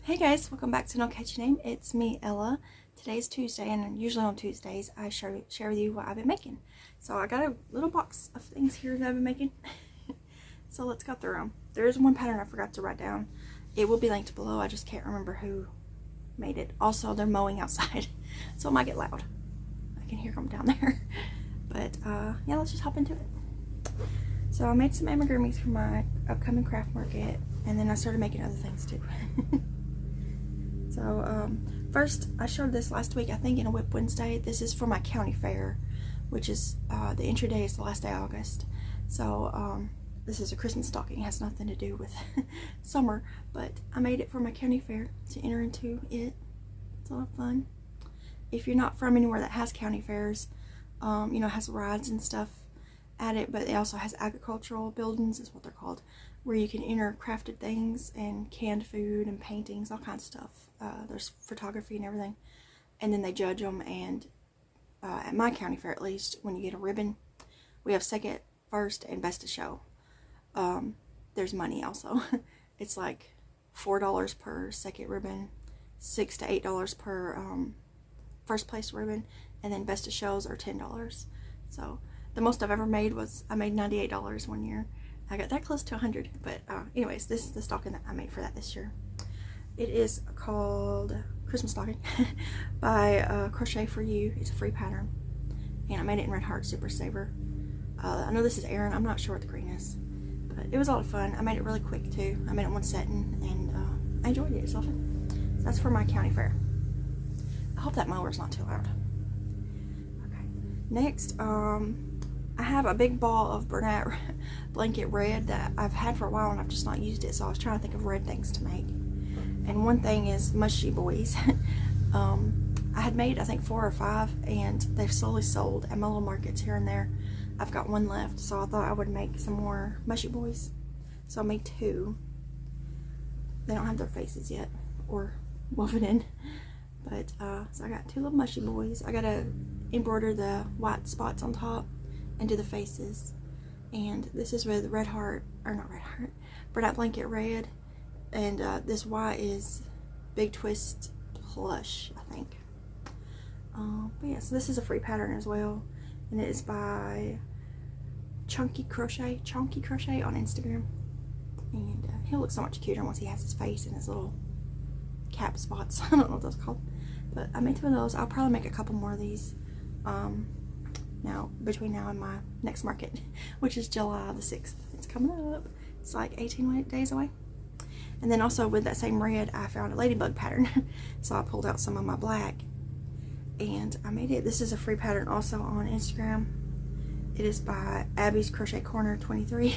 Hey guys, welcome back to No Catchy Name. It's me, Ella. Today's Tuesday, and usually on Tuesdays I share with you what I've been making. So I got a little box of things here that I've been making. So let's go through them. There is one pattern I forgot to write down. It will be linked below. I just can't remember who made it. Also, they're mowing outside, so it might get loud. I can hear them down there. But yeah, let's just hop into it. So I made some amigurumis for my upcoming craft market, and then I started making other things too. So first, I showed this last week, I think, in a Whip Wednesday. This is for my county fair, which is the entry day is the last day of August. So this is a Christmas stocking. It has nothing to do with summer, but I made it for my county fair to enter into it. It's a lot of fun. If you're not from anywhere that has county fairs, you know, has rides and stuff at it, but it also has agricultural buildings, is what they're called, where you can enter crafted things and canned food and paintings, all kinds of stuff. There's photography and everything, and then they judge them. And at my county fair, at least, when you get a ribbon, we have second, first, and best of show. There's money also. It's like $4 per second ribbon, $6 to $8 per first place ribbon, and then best of shows are $10. So the most I've ever made was, I made $98 one year. I got that close to 100, but anyways, this is the stocking that I made for that this year. It is called Christmas Stocking by Crochet for You. It's a free pattern, and I made it in Red Heart Super Saver. I know this is Aaron. I'm not sure what the green is, but it was a lot of fun. I made it really quick too. I made it one setting, and I enjoyed it. It's often. So that's for my county fair. I hope that mower's not too loud. Okay. Next, I have a big ball of Bernat blanket red that I've had for a while, and I've just not used it, so I was trying to think of red things to make. And one thing is mushy boys. I had made, I think, 4 or 5, and they've slowly sold at my little markets here and there. I've got one left, so I thought I would make some more mushy boys. So I made 2. They don't have their faces yet, or woven in. But, so I got 2 little mushy boys. I gotta embroider the white spots on top and do the faces. And this is with Red Heart, or not Red Heart, Bernat Blanket Red. And this white is Big Twist Plush, I think. But yeah, so this is a free pattern as well. And it is by Chunky Crochet on Instagram. And he'll look so much cuter once he has his face and his little cap spots. I don't know what those are called. But I made 2 of those. I'll probably make a couple more of these now, between now and my next market, which is July the 6th. It's coming up. It's like 18 days away. And then also with that same red, I found a ladybug pattern. So I pulled out some of my black and I made it. This is a free pattern also on Instagram. It is by Abby's Crochet Corner 23.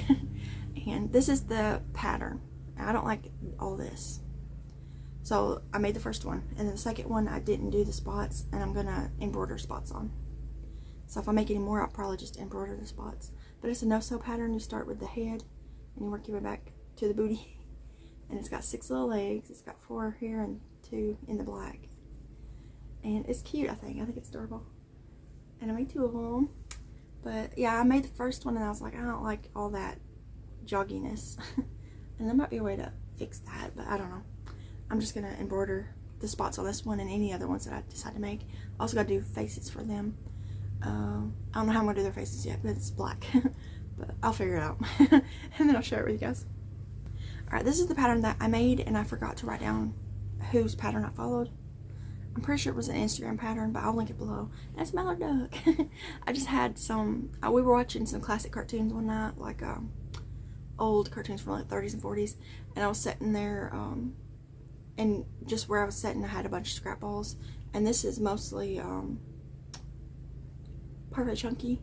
And this is the pattern. I don't like all this. So I made the first one, and then the second one I didn't do the spots, and I'm gonna embroider spots on. So if I make any more, I'll probably just embroider the spots. But it's a no-sew pattern. You start with the head, and you work your way back to the booty. And it's got 6 little legs. It's got 4 here and 2 in the black. And it's cute, I think. I think it's adorable. And I made 2 of them. But yeah, I made the first one, and I was like, I don't like all that jogginess. And there might be a way to fix that, but I don't know. I'm just gonna embroider the spots on this one and any other ones that I decide to make. Also gotta do faces for them. I don't know how I'm gonna do their faces yet, but it's black. But I'll figure it out. And then I'll share it with you guys. Alright, this is the pattern that I made, and I forgot to write down whose pattern I followed. I'm pretty sure it was an Instagram pattern, but I'll link it below. That's Mallard Duck. I just had some, we were watching some classic cartoons one night, like old cartoons from like 30s and 40s, and I was sitting there, and just where I was sitting, I had a bunch of scrap balls, and this is mostly Perfect Chunky,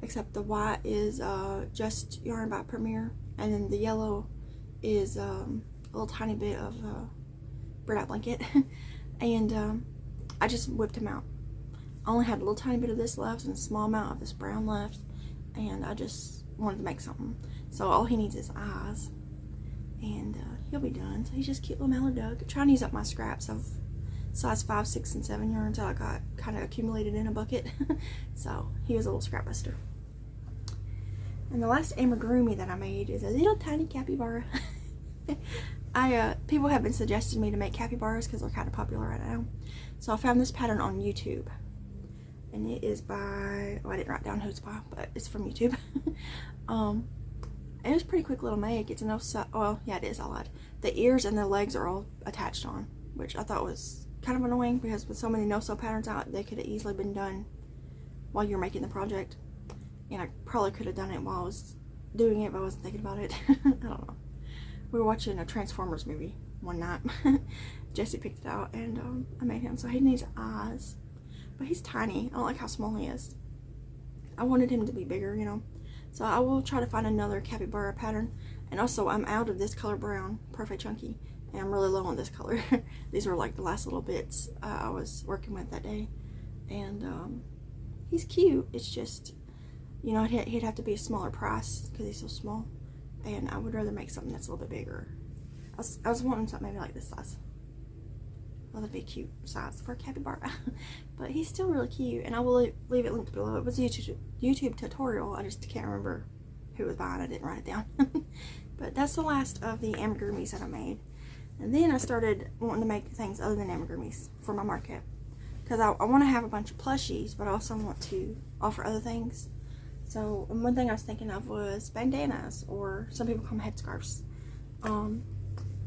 except the white is just yarn by Premier, and then the yellow is a little tiny bit of Bernat Blanket. And I just whipped him out. I only had a little tiny bit of this left and a small amount of this brown left, and I just wanted to make something. So all he needs is eyes, and he'll be done. So he's just a cute little Mallard Duck. I'm trying to use up my scraps of size 5, 6, and 7 yarns that I got kind of accumulated in a bucket. So he was a little scrap buster. And the last amigurumi that I made is a little tiny capybara. People have been suggesting me to make capybaras because they're kind of popular right now. So I found this pattern on YouTube, and it is by, oh, I didn't write down who's by, but it's from YouTube. It was a pretty quick little make. It's a no sew, well, yeah, it is, I lied. The ears and the legs are all attached on, which I thought was kind of annoying because with so many no sew patterns out, they could have easily been done while you're making the project. And I probably could have done it while I was doing it, but I wasn't thinking about it. I don't know. We were watching a Transformers movie one night. Jesse picked it out, and I made him. So he needs eyes, but he's tiny. I don't like how small he is. I wanted him to be bigger, you know. So I will try to find another capybara pattern. And also, I'm out of this color brown, Perfect Chunky, and I'm really low on this color. These were like the last little bits I was working with that day. And he's cute. It's just, you know, he'd have to be a smaller price because he's so small. And I would rather make something that's a little bit bigger. I was wanting something maybe like this size. Well, that'd be a cute size for a capybara. But he's still really cute, and I will leave it linked below. It was a YouTube tutorial. I just can't remember who was buying it. I didn't write it down. But that's the last of the amigurumis that I made. And then I started wanting to make things other than amigurumis for my market. Because I want to have a bunch of plushies, but I also want to offer other things. So one thing I was thinking of was bandanas, or some people call them headscarves.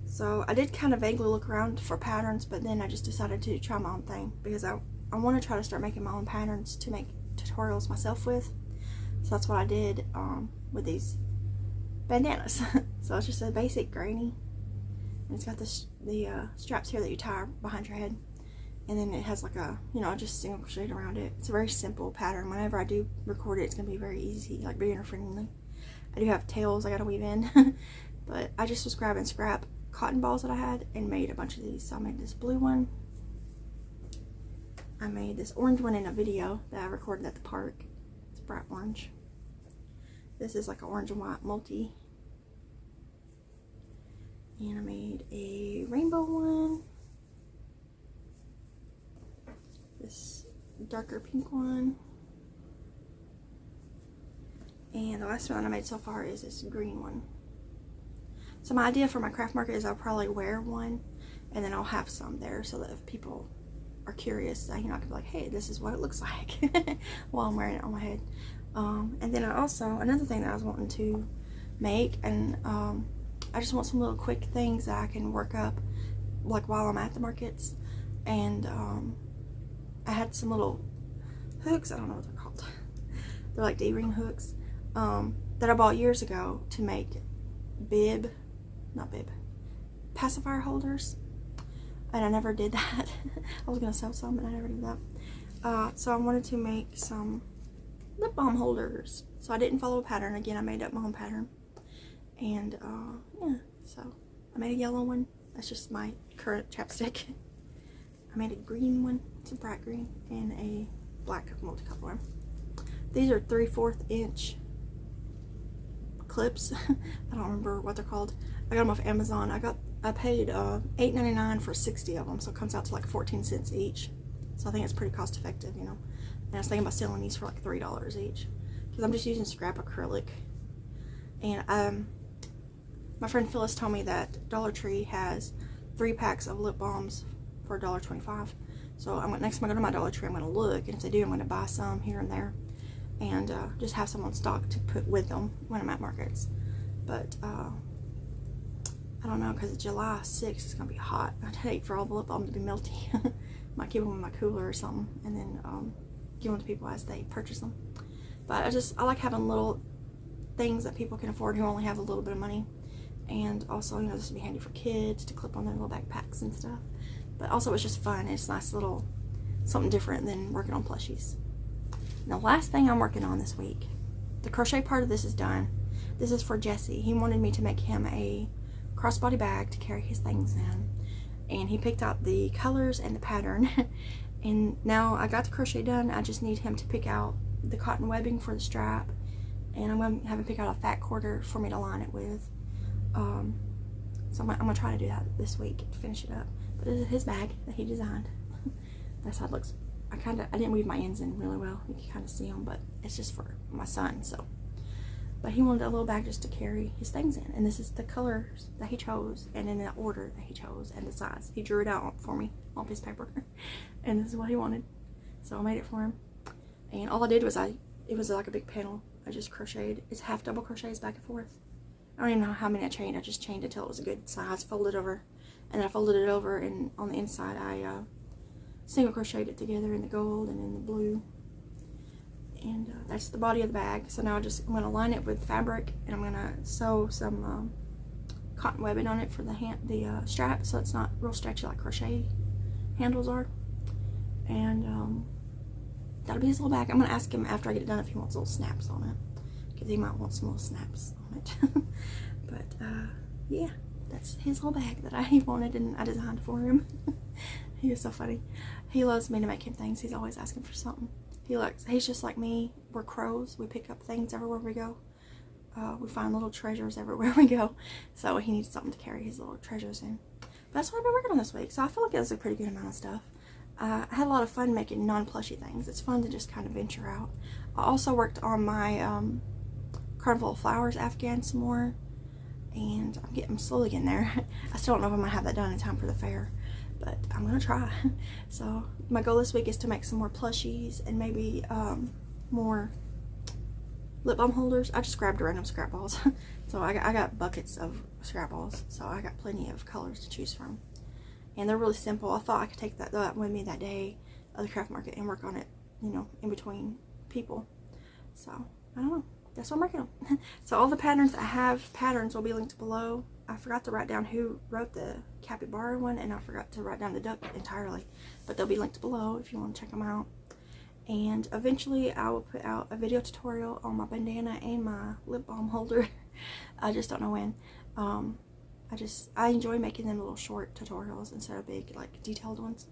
So I did kind of vaguely look around for patterns, but then I just decided to try my own thing because I want to try to start making my own patterns to make tutorials myself with. So that's what I did with these bandanas. So it's just a basic granny, and it's got the straps here that you tie behind your head. And then it has like a, you know, just single crocheted around it. It's a very simple pattern. Whenever I do record it, it's going to be very easy, like beginner friendly. I do have tails I got to weave in. But I just was grabbing scrap cotton balls that I had and made a bunch of these. So I made this blue one. I made this orange one in a video that I recorded at the park. It's bright orange. This is like an orange and white multi. And I made a rainbow one. This darker pink one, and the last one I made so far is this green one. So my idea for my craft market is I'll probably wear one, and then I'll have some there so that if people are curious, you know, I can be like, hey, this is what it looks like while I'm wearing it on my head. And then I also, another thing that I was wanting to make, and I just want some little quick things that I can work up like while I'm at the markets. And I had some little hooks, I don't know what they're called. They're like D-ring hooks that I bought years ago to make pacifier holders. And I never did that. I was going to sell some, but I never did that. So I wanted to make some lip balm holders. So I didn't follow a pattern. Again, I made up my own pattern. And yeah, so I made a yellow one. That's just my current chapstick. I made a green one, it's a bright green, and a black multicolor one. These are 3/4 inch clips. I don't remember what they're called. I got them off Amazon. I paid $8.99 for 60 of them, so it comes out to like 14 cents each. So I think it's pretty cost effective, you know. And I was thinking about selling these for like $3 each, because I'm just using scrap acrylic. And my friend Phyllis told me that Dollar Tree has 3 packs of lip balms for $1.25. So next time I go to my Dollar Tree, I'm going to look, and if they do, I'm going to buy some here and there, and just have some on stock to put with them when I'm at markets. But I don't know, because July 6th is going to be hot. I'd hate for all the lip balm to be melty. Might keep them in my cooler or something, and then give them to people as they purchase them. But I like having little things that people can afford who only have a little bit of money. And also, you know, this would be handy for kids to clip on their little backpacks and stuff. But also, it's just fun. It's nice little something different than working on plushies. And the last thing I'm working on this week, the crochet part of this is done. This is for Jesse. He wanted me to make him a crossbody bag to carry his things in. And he picked out the colors and the pattern. And now I got the crochet done. I just need him to pick out the cotton webbing for the strap. And I'm going to have him pick out a fat quarter for me to line it with. So I'm going to try to do that this week to finish it up. But this is his bag that he designed. That's how it looks. I didn't weave my ends in really well. You can kind of see them, but it's just for my son. So But he wanted a little bag just to carry his things in. And this is the colors that he chose, and in the order that he chose, and the size. He drew it out for me on his paper. And this is what he wanted. So I made it for him. And all I did was it was like a big panel. I just crocheted. It's half double crochets back and forth. I don't even know how many I chained. I just chained until it was a good size. Folded over. And then I folded it over, and on the inside I single crocheted it together in the gold and in the blue. And that's the body of the bag. So now I'm going to line it with fabric, and I'm going to sew some cotton webbing on it for the strap, so it's not real stretchy like crochet handles are. And that'll be his little bag. I'm going to ask him after I get it done if he wants little snaps on it, because he might want some little snaps on it. But yeah, that's his little bag that I wanted and I designed for him. He is so funny. He loves me to make him things. He's always asking for something. He's just like me. We're crows. We pick up things everywhere we go. We find little treasures everywhere we go. So he needs something to carry his little treasures in. But that's what I've been working on this week. So I feel like it was a pretty good amount of stuff. I had a lot of fun making non-plushy things. It's fun to just kind of venture out. I also worked on my Carnival of Flowers Afghan some more. And I'm slowly getting there. I still don't know if I'm going to have that done in time for the fair. But I'm going to try. So my goal this week is to make some more plushies and maybe more lip balm holders. I just grabbed random scrap balls. So I got buckets of scrap balls. So I got plenty of colors to choose from. And they're really simple. I thought I could take that with me that day at the craft market and work on it, you know, in between people. So I don't know. That's what I'm working on. So all the patterns I have, patterns will be linked below. I forgot to write down who wrote the capybara one, and I forgot to write down the duck entirely. But they'll be linked below if you want to check them out. And eventually I will put out a video tutorial on my bandana and my lip balm holder. I just don't know when. I enjoy making them little short tutorials instead of big, like, detailed ones.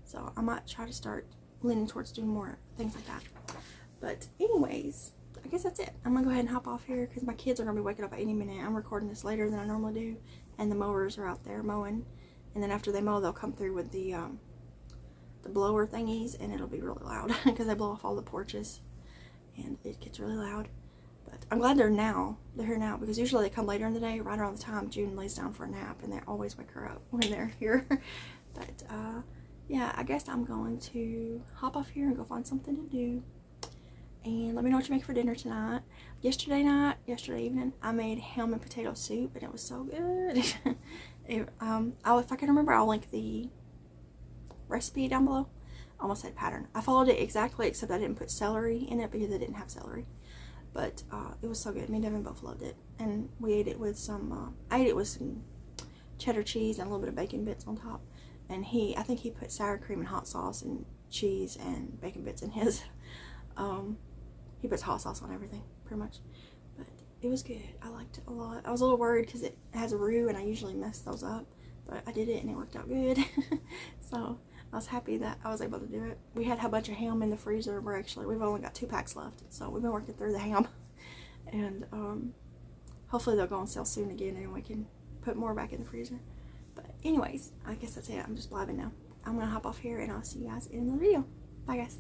So I might try to start leaning towards doing more things like that. But anyways, I guess that's it. I'm gonna go ahead and hop off here because my kids are gonna be waking up at any minute. I'm recording this later than I normally do, and the mowers are out there mowing. And then after they mow, they'll come through with the blower thingies, and it'll be really loud because they blow off all the porches, and it gets really loud. But I'm glad they're here now, because usually they come later in the day, right around the time June lays down for a nap, and they always wake her up when they're here. But yeah, I guess I'm going to hop off here and go find something to do. And let me know what you make for dinner tonight. Yesterday evening, I made ham and potato soup, and it was so good. If I can remember, I'll link the recipe down below. I almost said pattern. I followed it exactly, except I didn't put celery in it because I didn't have celery. But it was so good. Me and Devin both loved it. And we ate it with some, I ate it with some cheddar cheese and a little bit of bacon bits on top. And I think he put sour cream and hot sauce and cheese and bacon bits in his. He puts hot sauce on everything, pretty much. But it was good. I liked it a lot. I was a little worried because it has a roux, and I usually mess those up. But I did it, and it worked out good. So I was happy that I was able to do it. We had a bunch of ham in the freezer. We've only got 2 packs left. So we've been working through the ham. And hopefully they'll go on sale soon again, and we can put more back in the freezer. But anyways, I guess that's it. I'm just blabbing now. I'm going to hop off here, and I'll see you guys in another video. Bye, guys.